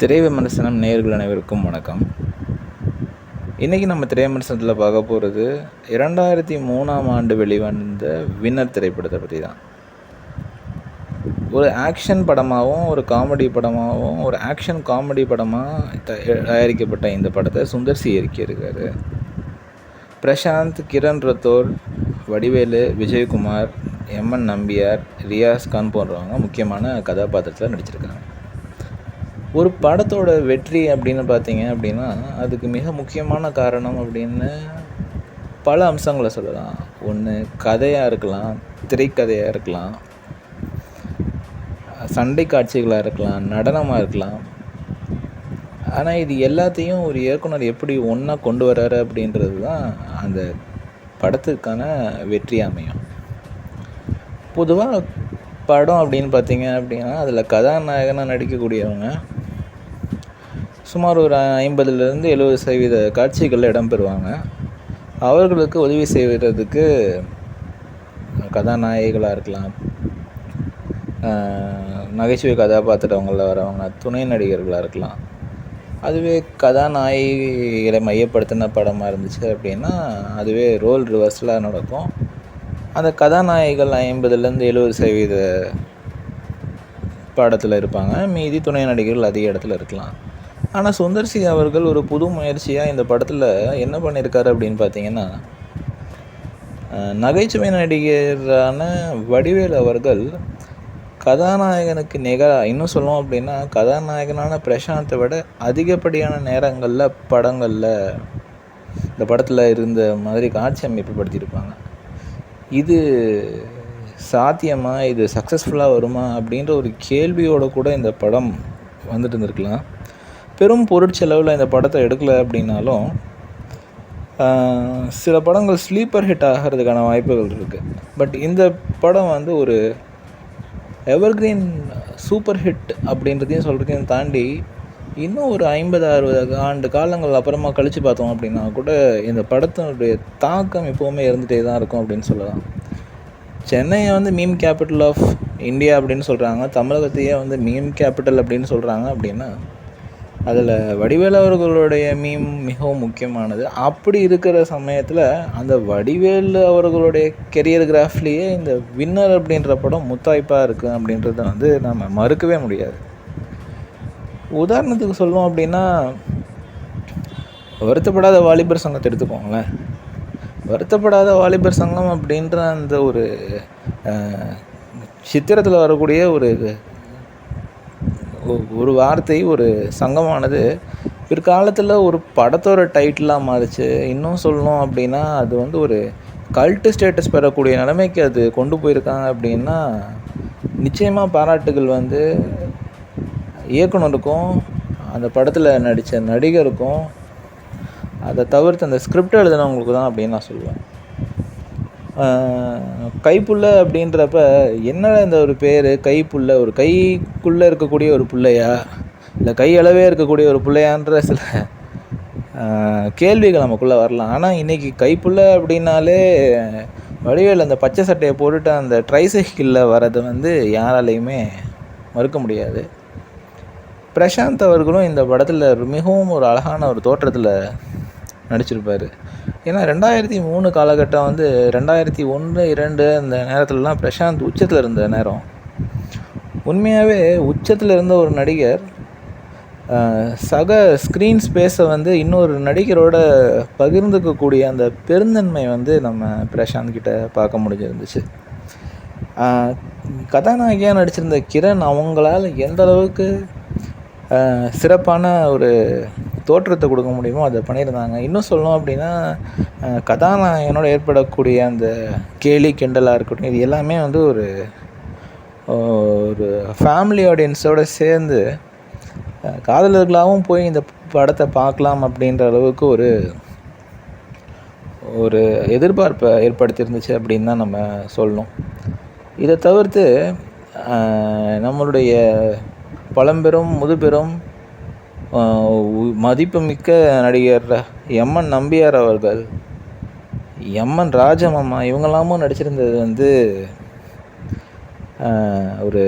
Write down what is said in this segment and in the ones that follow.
திரை விமர்சனம் நேயர்கள் அனைவருக்கும் வணக்கம். இன்றைக்கி நம்ம திரை விமர்சனத்தில் பார்க்க போகிறது 2003ஆம் ஆண்டு வெளிவந்த வின்னர் திரைப்படத்தை பற்றி தான். ஒரு ஆக்ஷன் படமாகவும் ஒரு காமெடி படமாகவும் ஒரு ஆக்ஷன் காமெடி படமாக தயாரிக்கப்பட்ட இந்த படத்தை சுந்தர் சி இயக்கியிருக்காரு. பிரசாந்த், கிரண் ரத்தோர், வடிவேலு, விஜயகுமார், எம்என் நம்பியார், ரியாஸ் கான் போன்றவங்க முக்கியமான கதாபாத்திரத்தில் நடிச்சிருக்காங்க. ஒரு படத்தோட வெற்றி அப்படின்னு பார்த்தீங்க அப்படின்னா அதுக்கு மிக முக்கியமான காரணம் அப்படின்னு பல அம்சங்களை சொல்லலாம். ஒன்று கதையாக இருக்கலாம், திரைக்கதையாக இருக்கலாம், சண்டை காட்சிகளாக இருக்கலாம், நடனமாக இருக்கலாம். ஆனால் இது எல்லாத்தையும் ஒரு இயக்குனர் எப்படி ஒன்றா கொண்டு வர்றாரு அப்படின்றது தான் அந்த படத்துக்கான வெற்றி அமையும். பொதுவாக படம் அப்படின்னு பார்த்தீங்க அப்படின்னா அதில் கதாநாயகனாக நடிக்கக்கூடியவங்க சுமார் ஒரு 50-70% காட்சிகளில் இடம்பெறுவாங்க. அவர்களுக்கு உதவி செய்வதற்கு கதாநாயகிகளாக இருக்கலாம், நகைச்சுவை கதாபாத்திரங்களில் வரவங்க துணை நடிகர்களாக இருக்கலாம். அதுவே கதாநாயகிகளை மையப்படுத்தின படமாக இருந்துச்சு அப்படின்னா அதுவே ரோல் ரிவர்ஸில் நடக்கும். அந்த கதாநாயகிகள் 50-70% படத்தில் இருப்பாங்க, மீதி துணை நடிகர்கள் அதிக இடத்துல இருக்கலாம். ஆனால் சுந்தர் சி அவர்கள் ஒரு புது முயற்சியாக இந்த படத்தில் என்ன பண்ணியிருக்காரு அப்படின்னு பார்த்தீங்கன்னா, நகைச்சுவை நடிகரான வடிவேல் அவர்கள் கதாநாயகனுக்கு நிகராக, இன்னும் சொல்லணும் அப்படின்னா கதாநாயகனான பிரசாந்தை விட அதிகப்படியான நேரங்களில் படங்களில் இந்த படத்தில் இருந்த மாதிரி காட்சி அமைப்பு படுத்தியிருப்பாங்க. இது சாத்தியமா, இது சக்ஸஸ்ஃபுல்லாக வருமா அப்படின்ற ஒரு கேள்வியோடு கூட இந்த படம் வந்துட்டு இருந்திருக்கலாம். பெரும் பொருட்செலவில் இந்த படத்தை எடுக்கலை அப்படின்னாலும் சில படங்கள் ஸ்லீப்பர் ஹிட் ஆகிறதுக்கான வாய்ப்புகள் இருக்குது. பட் இந்த படம் வந்து ஒரு எவர்கிரீன் சூப்பர் ஹிட் அப்படின்றதையும் சொல்கிறதையும் தாண்டி இன்னும் ஒரு 50-60 ஆண்டு காலங்கள் அப்புறமா கழித்து பார்த்தோம் அப்படின்னா கூட இந்த படத்தினுடைய தாக்கம் எப்போவுமே இருந்துகிட்டே தான் இருக்கும் அப்படின்னு சொல்லலாம். சென்னையை வந்து மீம் கேபிட்டல் ஆஃப் இந்தியா அப்படின்னு சொல்கிறாங்க, தமிழகத்தையே வந்து மீம் கேபிட்டல் அப்படின்னு சொல்கிறாங்க. அப்படின்னா அதில் வடிவேலு அவர்களுடைய மீம் மிகவும் முக்கியமானது. அப்படி இருக்கிற சமயத்தில் அந்த வடிவேலு அவர்களுடைய கெரியர் கிராஃப்லேயே இந்த வின்னர் அப்படின்ற படம் முத்தாய்ப்பாக இருக்குது அப்படின்றத வந்து நம்ம மறுக்கவே முடியாது. உதாரணத்துக்கு சொல்லணும் அப்படின்னா வருத்தப்படாத வாலிபர் சங்கத்தை எடுத்துக்கோங்களேன். வருத்தப்படாத வாலிபர் சங்கம் அப்படின்ற அந்த ஒரு சித்திரத்தில் வரக்கூடிய ஒரு வார்த்தை, ஒரு சங்கமானது பிற்காலத்தில் ஒரு படத்தோட டைட்டிலாக மாறிச்சு. இன்னும் சொல்லணும் அப்படின்னா அது வந்து ஒரு கல்ட்டு ஸ்டேட்டஸ் பெறக்கூடிய நிலைமைக்கு அது கொண்டு போயிருக்காங்க. அப்படின்னா நிச்சயமாக பாராட்டுகள் வந்து இயக்குனருக்கும் அந்த படத்தில் நடித்த நடிகருக்கும், அதை தவிர்த்து அந்த ஸ்கிரிப்ட் எழுதினவங்களுக்கு தான் அப்படின்னு நான் சொல்லுவேன். கைப்புள்ள அப்படின்றப்ப என்னடா இந்த ஒரு பேர் கைப்புள்ள, ஒரு கைக்குள்ளே இருக்கக்கூடிய ஒரு பிள்ளையா இல்லை கை அளவே இருக்கக்கூடிய ஒரு பிள்ளையான்ற சில கேள்விகள் நமக்குள்ளே வரலாம். ஆனால் இன்றைக்கி கைப்புள்ள அப்படின்னாலே வடிவேல் அந்த பச்சை சட்டையை போட்டுட்டு அந்த ட்ரைசைக்கிளில் வர்றது வந்து யாராலையுமே மறுக்க முடியாது. பிரசாந்த் அவர்களும் இந்த படத்தில் மிகவும் ஒரு அழகான ஒரு தோற்றத்தில் நடிச்சிருப்பார். ஏன்னா 2003 காலகட்டம் வந்து 2001-2002 அந்த நேரத்துலலாம் பிரசாந்த் உச்சத்தில் இருந்த நேரம். உண்மையாகவே உச்சத்தில் இருந்த ஒரு நடிகர் சக ஸ்க்ரீன் ஸ்பேஸை வந்து இன்னொரு நடிகரோட பகிர்ந்துக்கக்கூடிய அந்த பெருந்தன்மை வந்து நம்ம பிரசாந்த் கிட்ட பார்க்க முடிஞ்சிருந்துச்சு. கதாநாயகியாக நடிச்சிருந்த கிரண் அவங்களால் எந்த அளவுக்கு சிறப்பான ஒரு தோற்றத்தை கொடுக்க முடியுமோ அதை பண்ணியிருந்தாங்க. இன்னும் சொல்லணும் அப்படின்னா கதாநாயகனோட ஏற்படக்கூடிய அந்த கேலி கிண்டலாக இருக்கட்டும், இது எல்லாமே வந்து ஒரு ஃபேமிலி ஆடியன்ஸோடு சேர்ந்து காதலர்களாகவும் போய் இந்த படத்தை பார்க்கலாம் அப்படின்ற அளவுக்கு ஒரு எதிர்பார்ப்பை ஏற்படுத்தியிருந்துச்சு அப்படின்னு தான் நம்ம சொல்லணும். இதை தவிர்த்து நம்மளுடைய பழம்பெரும் முதுபெரும் மதிப்புமிக்க நடிகர் எம்என் நம்பியார் அவர்கள், எம்என் ராஜமாமா இவங்கெல்லாமும் நடிச்சிருந்தது வந்து ஒரு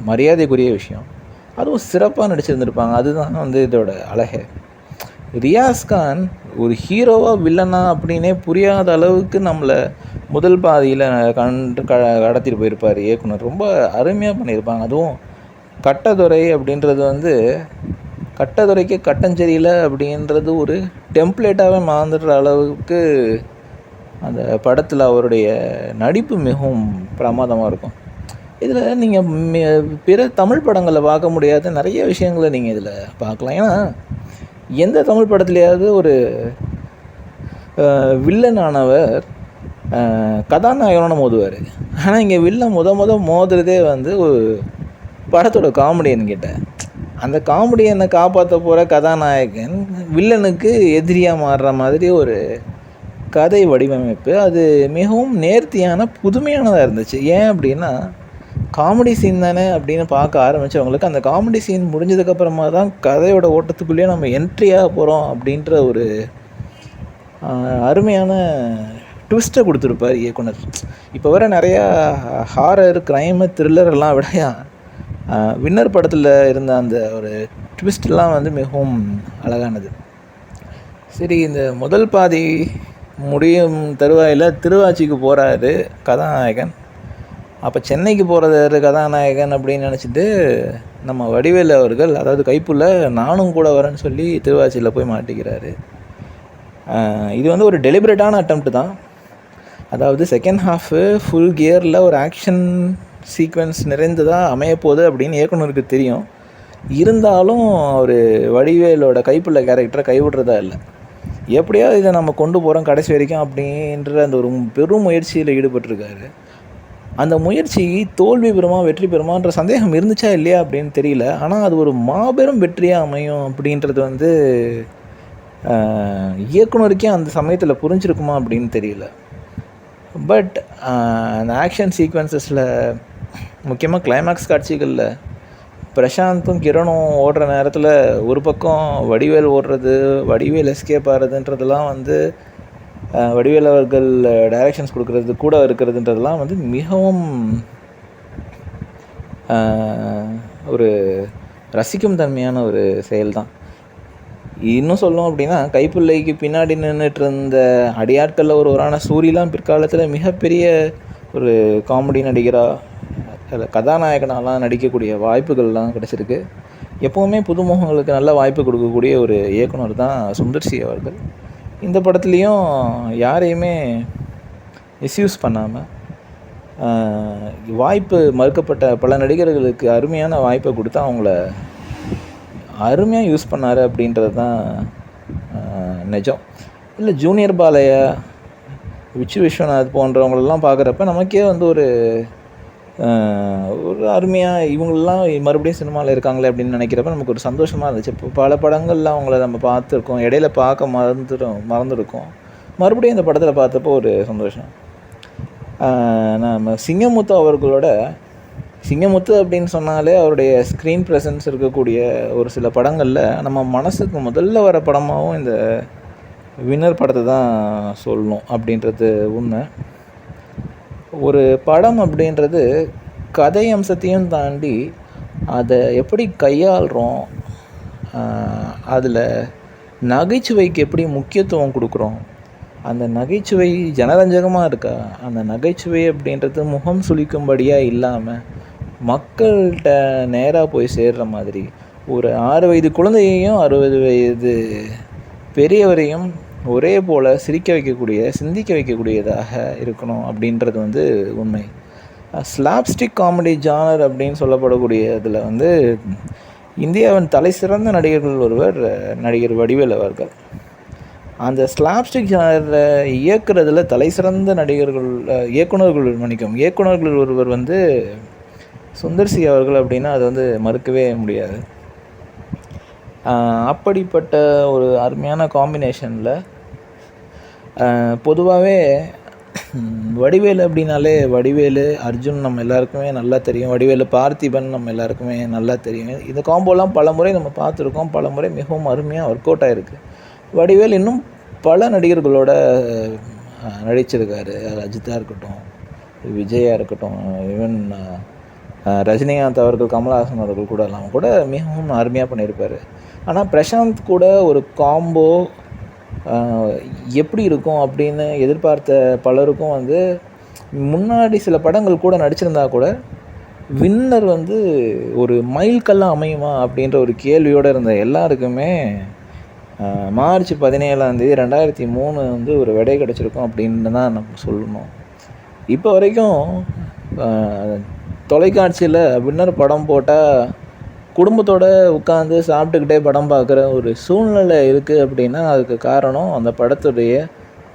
மரியாதைக்குரிய விஷயம். அதுவும் சிறப்பாக நடிச்சிருந்திருப்பாங்க. அதுதான் வந்து இதோட அழகே. ரியாஸ் கான் ஒரு ஹீரோவா வில்லனா அப்படின்னே புரியாத அளவுக்கு நம்மளை முதல் பாதியில் கடத்திட்டு போயிருப்பார் இயக்குனர். ரொம்ப அருமையாக பண்ணியிருப்பாங்க. அதுவும் கட்டதுரை அப்படின்றது வந்து கட்டதுரைக்கு கட்டஞ்செரியில் அப்படின்றது ஒரு டெம்ப்ளேட்டாகவே மாந்துடுற அளவுக்கு அந்த படத்தில் அவருடைய நடிப்பு மிகவும் பிரமாதமாக இருக்கும். இதில் நீங்கள் பிற தமிழ் படங்களில் பார்க்க முடியாத நிறைய விஷயங்களை நீங்கள் இதில் பார்க்கலாம். ஏன்னா எந்த தமிழ் படத்துலையாவது ஒரு வில்லனானவர் கதாநாயகனோட மோதுவார். ஆனால் இங்கே வில்லன் மோதுறதே வந்து ஒரு படத்தோட காமெடியன் கிட்ட. அந்த காமெடியனை காப்பாற்ற போகிற கதாநாயகன் வில்லனுக்கு எதிரியாக மாறுற மாதிரி ஒரு கதை வடிவமைப்பு. அது மிகவும் நேர்த்தியான புதுமையானதாக இருந்துச்சு. ஏன் அப்படின்னா காமெடி சீன் தானே அப்படின்னு பார்க்க ஆரம்பித்தவங்களுக்கு அந்த காமெடி சீன் முடிஞ்சதுக்கப்புறமா தான் கதையோட ஓட்டத்துக்குள்ளேயே நம்ம என்ட்ரியாக போகிறோம் அப்படின்ற ஒரு அருமையான ட்விஸ்ட்டை கொடுத்துருப்பார் இயக்குனர். இப்போ வர நிறையா ஹாரர் க்ரைமு த்ரில்லரெல்லாம் விட வின்னர் படத்தில் இருந்த அந்த ஒரு ட்விஸ்ட்லாம் வந்து மிகவும் அழகானது. சரி, இந்த முதல் பாதி முடியும் தருவாயில் திருவாச்சிக்கு போகிறாரு கதாநாயகன். அப்போ சென்னைக்கு போகிறது கதாநாயகன் அப்படின்னு நினச்சிட்டு நம்ம வடிவேலு அவர்கள், அதாவது கைப்புள்ள நானும் கூட வரேன்னு சொல்லி திருவாச்சியில் போய் மாட்டிக்கிறாரு. இது வந்து ஒரு டெலிபரேட்டான அட்டெம்ப்ட் தான். அதாவது செகண்ட் ஹாஃபு ஃபுல் கியரில் ஒரு ஆக்ஷன் சீக்வென்ஸ் நிறைந்ததாக அமையப்போகுது அப்படின்னு இயக்குனருக்கு தெரியும். இருந்தாலும் ஒரு வடிவேலோட கைப்புள்ள கேரக்டரை கைவிடுறதா இல்லை. எப்படியாவது இதை நம்ம கொண்டு போகிறோம் கடைசி வரைக்கும் அப்படின்ற அந்த ஒரு பெரும் முயற்சியில் ஈடுபட்டிருக்காரு. அந்த முயற்சி தோல்வி பெறுமா வெற்றி பெறுமான்ற சந்தேகம் இருந்துச்சா இல்லையா அப்படின்னு தெரியல. ஆனால் அது ஒரு மாபெரும் வெற்றியாக அமையும் அப்படின்றது வந்து இயக்குனருக்கே அந்த சமயத்தில் புரிஞ்சிருக்குமா அப்படின்னு தெரியல. பட் அந்த ஆக்ஷன் சீக்வன்சஸில் முக்கியமாக கிளைமேக்ஸ் காட்சிகளில் பிரசாந்தும் கிரணும் ஓடுற நேரத்தில் ஒரு பக்கம் வடிவேல் ஓடுறது, வடிவேல் எஸ்கேப் ஆகிறதுன்றதெல்லாம் வந்து வடிவேல் அவர்கள் டைரக்ஷன்ஸ் கொடுக்குறது கூட இருக்கிறதுன்றதெல்லாம் வந்து மிகவும் ஒரு ரசிக்கும் தன்மையான ஒரு செயல் தான். இன்னும் சொல்லணும் அப்படின்னா கைப்பிள்ளைக்கு பின்னாடி நின்றுட்டு இருந்த அடியாட்களில் ஒருவரான சூரியலாம் பிற்காலத்தில் மிகப்பெரிய ஒரு காமெடி நடிகராக அதில் கதாநாயகனாலாம் நடிக்கக்கூடிய வாய்ப்புகள்லாம் கிடச்சிருக்கு. எப்போவுமே புதுமுகங்களுக்கு நல்ல வாய்ப்பு கொடுக்கக்கூடிய ஒரு இயக்குனர் தான் சுந்தர்சி அவர்கள். இந்த படத்துலேயும் யாரையுமே மிஸ்யூஸ் பண்ணாமல் வாய்ப்பு மறுக்கப்பட்ட பல நடிகர்களுக்கு அருமையான வாய்ப்பை கொடுத்து அவங்கள அருமையாக யூஸ் பண்ணார் அப்படின்றது தான் நிஜம். இல்லை ஜூனியர் பாலையா, விச்சு விஸ்வநாத் போன்றவங்களெல்லாம் பார்க்குறப்ப நமக்கே வந்து ஒரு அருமையாக இவங்களெலாம் மறுபடியும் சினிமாவில் இருக்காங்களே அப்படின்னு நினைக்கிறப்ப நமக்கு ஒரு சந்தோஷமாக இருந்துச்சு. இப்போ பல படங்களில் அவங்கள நம்ம பார்த்துருக்கோம், இடையில பார்க்க மறந்துருக்கோம். மறுபடியும் இந்த படத்தில் பார்த்தப்போ ஒரு சந்தோஷம். நம்ம சிங்கமுத்து அப்படின்னு சொன்னாலே அவருடைய ஸ்க்ரீன் ப்ரெசன்ஸ் இருக்கக்கூடிய ஒரு சில படங்களில் நம்ம மனசுக்கு முதல்ல வர படமாகவும் இந்த வின்னர் படத்தை தான் சொல்லணும் அப்படின்றது உண்மை. ஒரு படம் அப்படின்றது கதை அம்சத்தையும் தாண்டி அதை எப்படி கையாளுறோம், அதில் நகைச்சுவைக்கு எப்படி முக்கியத்துவம் கொடுக்குறோம், அந்த நகைச்சுவை ஜனரஞ்சகமாக இருக்கா, அந்த நகைச்சுவை அப்படின்றது முகம் சுளிக்கும்படியாக இல்லாமல் மக்கள்கிட்ட நேராக போய் சேர்கிற மாதிரி ஒரு 6 வயது குழந்தையையும் 60 வயது பெரியவரையும் ஒரே போல் சிரிக்க வைக்கக்கூடிய, சிந்திக்க வைக்கக்கூடியதாக இருக்கணும் அப்படின்றது வந்து உண்மை. ஸ்லாப்ஸ்டிக் காமெடி ஜானர் அப்படின்னு சொல்லப்படக்கூடிய இதில் வந்து இந்தியாவின் தலை சிறந்த நடிகர்கள் ஒருவர் நடிகர் வடிவேல் அவர்கள். அந்த ஸ்லாப்ஸ்டிக் ஜானரை இயக்குறதுல தலை சிறந்த இயக்குனர்கள் ஒருவர் வந்து சுந்தர்சி அவர்கள் அப்படின்னா அது வந்து மறுக்கவே முடியாது. அப்படிப்பட்ட ஒரு அருமையான காம்பினேஷனில் பொதுவாகவே வடிவேலு அப்படின்னாலே வடிவேலு அர்ஜுன் நம்ம எல்லாருக்குமே நல்லா தெரியும், வடிவேலு பார்த்திபன் நம்ம எல்லாருக்குமே நல்லா தெரியும். இந்த காம்போலாம் பல முறை நம்ம பார்த்துருக்கோம், பல முறை மிகவும் அருமையாக ஒர்க் அவுட் ஆகிருக்கு. வடிவேல் இன்னும் பல நடிகர்களோட நடிச்சிருக்காரு. அஜித்தாக இருக்கட்டும், விஜயாக இருக்கட்டும், ஈவன் ரஜினிகாந்த் அவர்கள், கமலஹாசன் அவர்கள் கூடலாம் கூட மிகவும் அருமையாக பண்ணியிருப்பார். ஆனால் பிரசாந்த் கூட ஒரு காம்போ எப்படி இருக்கும் அப்படின்னு எதிர்பார்த்த பலருக்கும் வந்து முன்னாடி சில படங்கள் கூட நடிச்சிருந்தா கூட வின்னர் வந்து ஒரு மைல்கல்லாக அமையுமா அப்படின்ற ஒரு கேள்வியோடு இருந்த எல்லாருக்குமே மார்ச் 17 2003 வந்து ஒரு விடை கிடச்சிருக்கும் அப்படின்னு தான் நம்ம சொல்லணும். இப்போ வரைக்கும் தொலைக்காட்சியில் வின்னர் படம் போட்டால் குடும்பத்தோடு உட்காந்து சாப்பிட்டுக்கிட்டே படம் பார்க்குற ஒரு சூழ்நிலை இருக்குது அப்படின்னா அதுக்கு காரணம் அந்த படத்துடைய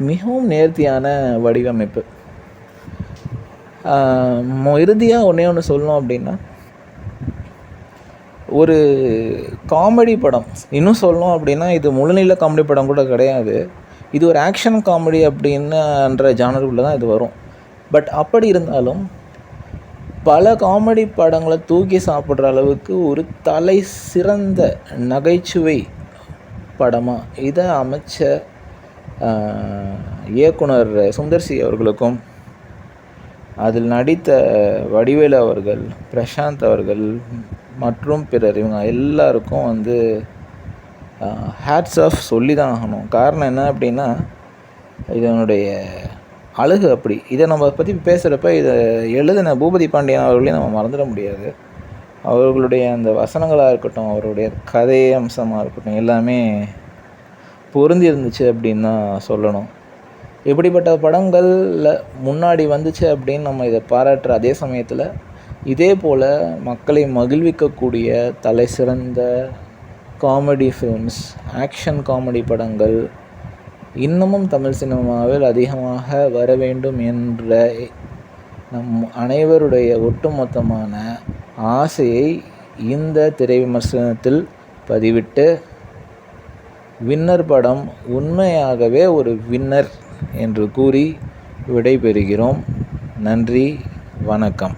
மிகவும் நேர்த்தியான வடிவமைப்பு. இறுதியாக ஒன்று சொல்லணும் அப்படின்னா, ஒரு காமெடி படம், இன்னும் சொல்லணும் அப்படின்னா இது முழுநீள காமெடி படம் கூட கிடையாது, இது ஒரு ஆக்ஷன் காமெடி அப்படின்னுன்ற ஜானருக்குள்ளே தான் இது வரும். பட் அப்படி இருந்தாலும் பல காமெடி படங்களை தூக்கி சாப்பிட்ற அளவுக்கு ஒரு தலை சிறந்த நகைச்சுவை படமாக இதை அமைச்ச இயக்குனர் சுந்தர்சி அவர்களுக்கும், அதில் நடித்த வடிவேலு அவர்கள், பிரசாந்த் அவர்கள் மற்றும் பிறர் இவங்க எல்லாருக்கும் வந்து ஹேட்ஸ் ஆஃப் சொல்லி தான் ஆகணும். காரணம் என்ன அப்படின்னா, இதனுடைய அழகு அப்படி. இதை நம்ம பற்றி பேசுகிறப்ப இதை எழுதின பூபதி பாண்டியன் அவர்களையும் நம்ம மறந்துட முடியாது. அவர்களுடைய அந்த வசனங்களாக இருக்கட்டும், அவருடைய கதை அம்சமாக இருக்கட்டும், எல்லாமே பொருந்தி இருந்துச்சு அப்படின்னு தான் சொல்லணும். இப்படிப்பட்ட படங்களில் முன்னாடி வந்துச்சு அப்படின்னு நம்ம இதை பாராட்டுற அதே சமயத்தில் இதே போல் மக்களை மகிழ்விக்கக்கூடிய தலை சிறந்த காமெடி ஃபிலிம்ஸ், ஆக்ஷன் காமெடி படங்கள் இன்னமும் தமிழ் சினிமாவில் அதிகமாக வர வேண்டும் என்ற நம் அனைவருடைய ஒட்டுமொத்தமான ஆசையை இந்த திரை விமர்சனத்தில் பதிவிட்டு, வின்னர் படம் உண்மையாகவே ஒரு வின்னர் என்று கூறி விடைபெறுகிறோம். நன்றி, வணக்கம்.